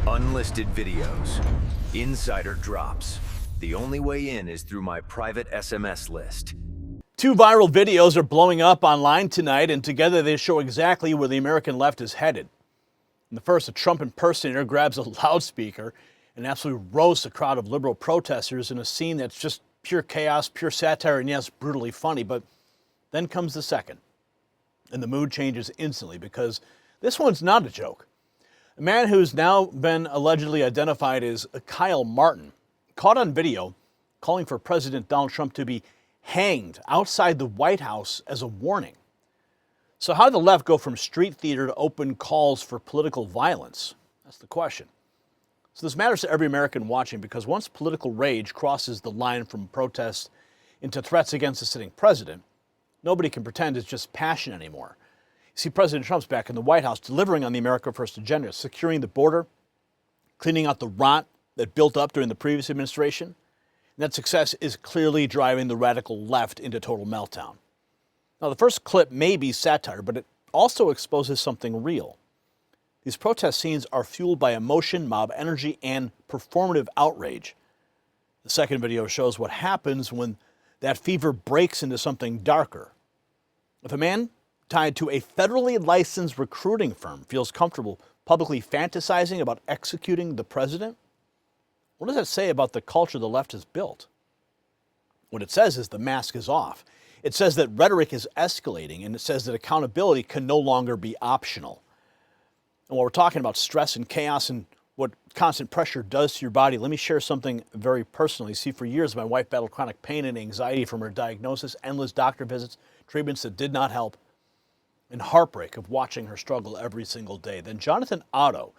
Unlisted videos. Insider drops. The only way in is through my private SMS list. Two viral videos are blowing up online tonight, and together they show exactly where the American left is headed. In the first, a Trump impersonator grabs a loudspeaker and absolutely roasts a crowd of liberal protesters in a scene that's just pure chaos, pure satire, and yes, brutally funny. But then comes the second, and the mood changes instantly because this one's not a joke. A man who's now been allegedly identified as Kyle Martin, caught on video calling for President Donald Trump to be hanged outside the White House as a warning. So how did the left go from street theater to open calls for political violence? That's the question. So this matters to every American watching because once political rage crosses the line from protest into threats against the sitting president, nobody can pretend it's just passion anymore. You see, President Trump's back in the White House delivering on the America First agenda, securing the border, cleaning out the rot that built up during the previous administration. And that success is clearly driving the radical left into total meltdown. Now, the first clip may be satire, but it also exposes something real. These protest scenes are fueled by emotion, mob energy, and performative outrage. The second video shows what happens when that fever breaks into something darker. If a man tied to a federally licensed recruiting firm feels comfortable publicly fantasizing about executing the president, what does that say about the culture the left has built? What it says is the mask is off. It says that rhetoric is escalating, and it says that accountability can no longer be optional. And while we're talking about stress and chaos and what constant pressure does to your body, let me share something very personal. You see, for years, my wife battled chronic pain and anxiety from her diagnosis, endless doctor visits, treatments that did not help, and heartbreak of watching her struggle every single day. Then Jonathan Otto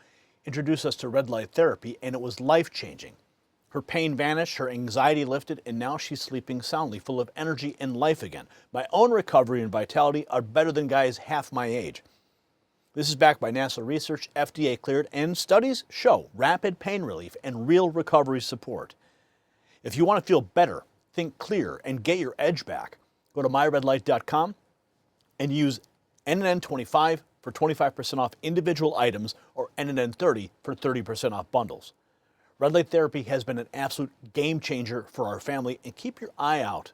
introduced us to red light therapy, and it was life-changing. Her pain vanished, her anxiety lifted, and now she's sleeping soundly, full of energy and life again. My own recovery and vitality are better than guys half my age. This is backed by NASA research, FDA cleared, and studies show rapid pain relief and real recovery support. If you want to feel better, think clear, and get your edge back, go to myredlight.com and use NNN25 for 25% off individual items or NNN30 for 30% off bundles. Red light therapy has been an absolute game changer for our family, and keep your eye out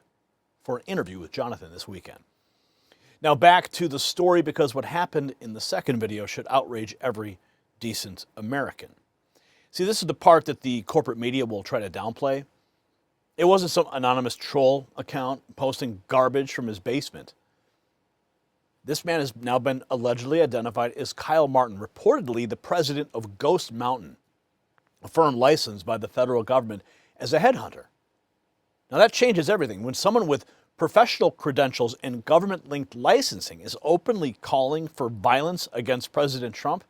for an interview with Jonathan this weekend. Now back to the story, because what happened in the second video should outrage every decent American. See, this is the part that the corporate media will try to downplay. It wasn't some anonymous troll account posting garbage from his basement. This man has now been allegedly identified as Kyle Martin, reportedly the president of Ghost Mountain, a firm licensed by the federal government as a headhunter. Now that changes everything. When someone with professional credentials and government-linked licensing is openly calling for violence against President Trump,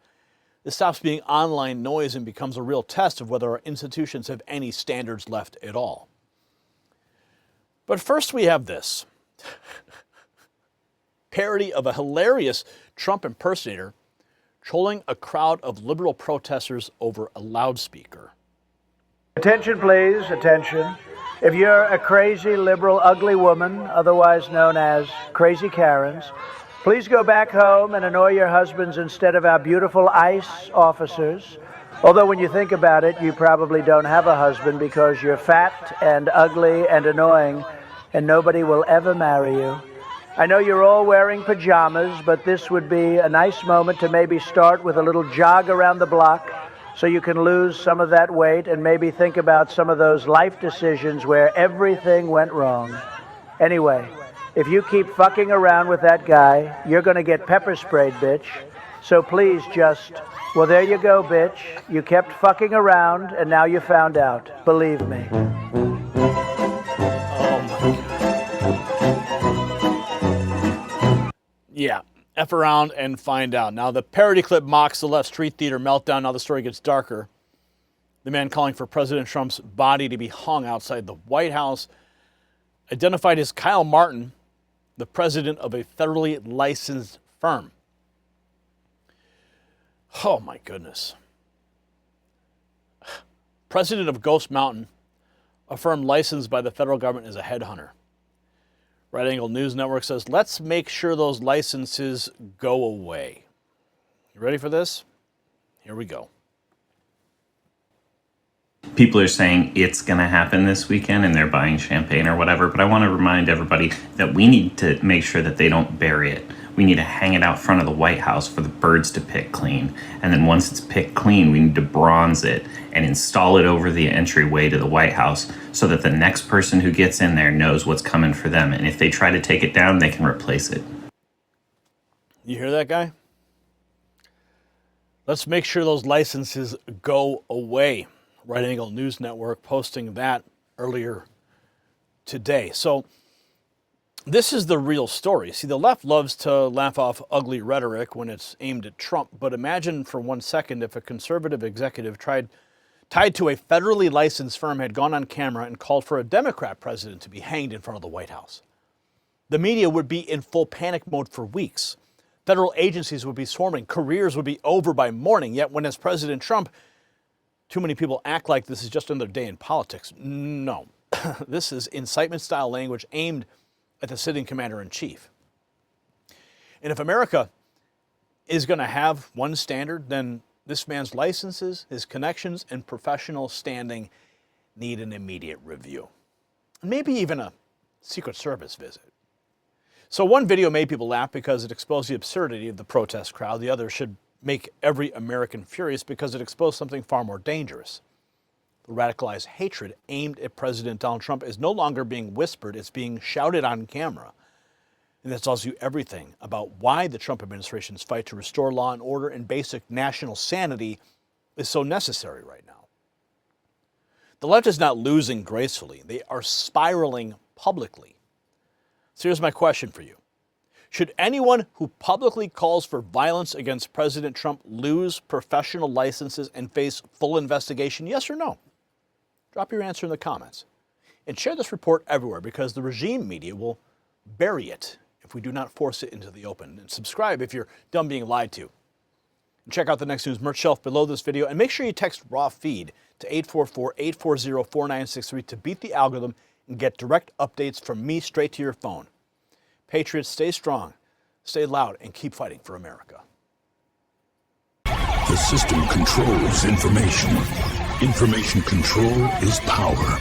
this stops being online noise and becomes a real test of whether our institutions have any standards left at all. But first we have this. Parody of a hilarious Trump impersonator trolling a crowd of liberal protesters over a loudspeaker. Attention, please, attention. If you're a crazy, liberal, ugly woman, otherwise known as Crazy Karens, please go back home and annoy your husbands instead of our beautiful ICE officers. Although when you think about it, you probably don't have a husband because you're fat and ugly and annoying, and nobody will ever marry you. I know you're all wearing pajamas, but this would be a nice moment to maybe start with a little jog around the block so you can lose some of that weight and maybe think about some of those life decisions where everything went wrong. Anyway, if you keep fucking around with that guy, you're going to get pepper sprayed, bitch. So please just, well, there you go, bitch. You kept fucking around and now you found out. Believe me. Yeah, F around and find out. Now, the parody clip mocks the left street theater meltdown. Now the story gets darker. The man calling for President Trump's body to be hung outside the White House, identified as Kyle Martin, the president of a federally licensed firm. Oh, my goodness. President of Ghost Mountain, a firm licensed by the federal government as a headhunter. Right Angle News Network says, let's make sure those licenses go away. You ready for this? Here we go. people are saying it's going to happen this weekend and they're buying champagne or whatever, but I want to remind everybody that we need to make sure that they don't bury it. We need to hang it out front of the White House for the birds to pick clean. And then once it's picked clean, we need to bronze it and install it over the entryway to the White House so that the next person who gets in there knows what's coming for them. And if they try to take it down, they can replace it. You hear that, guy? Let's make sure those licenses go away. Right Angle News Network posting that earlier today. So this is the real story. See, the left loves to laugh off ugly rhetoric when it's aimed at Trump, but imagine for 1 second if a conservative executive tied to a federally licensed firm had gone on camera and called for a Democrat president to be hanged in front of the White House. The media would be in full panic mode for weeks. Federal agencies would be swarming. Careers would be over by morning. Yet when as President Trump, too many people act like this is just another day in politics. No, this is incitement-style language aimed at the sitting commander-in-chief. And if America is going to have one standard, then this man's licenses, his connections, and professional standing need an immediate review. Maybe even a Secret Service visit. So one video made people laugh because it exposed the absurdity of the protest crowd. The other should make every American furious because it exposed something far more dangerous. The radicalized hatred aimed at President Donald Trump is no longer being whispered, it's being shouted on camera. And that tells you everything about why the Trump administration's fight to restore law and order and basic national sanity is so necessary right now. The left is not losing gracefully, they are spiraling publicly. So here's my question for you. Should anyone who publicly calls for violence against President Trump lose professional licenses and face full investigation? Yes or no? Drop your answer in the comments. And share this report everywhere because the regime media will bury it if we do not force it into the open. And subscribe if you're done being lied to. And check out the Next News merch shelf below this video. And make sure you text RAW FEED to 844-840-4963 to beat the algorithm and get direct updates from me straight to your phone. Patriots, stay strong, stay loud, and keep fighting for America. The system controls information. Information control is power.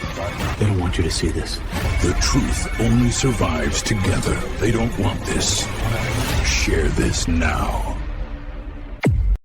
They don't want you to see this. The truth only survives together. They don't want this. Share this now.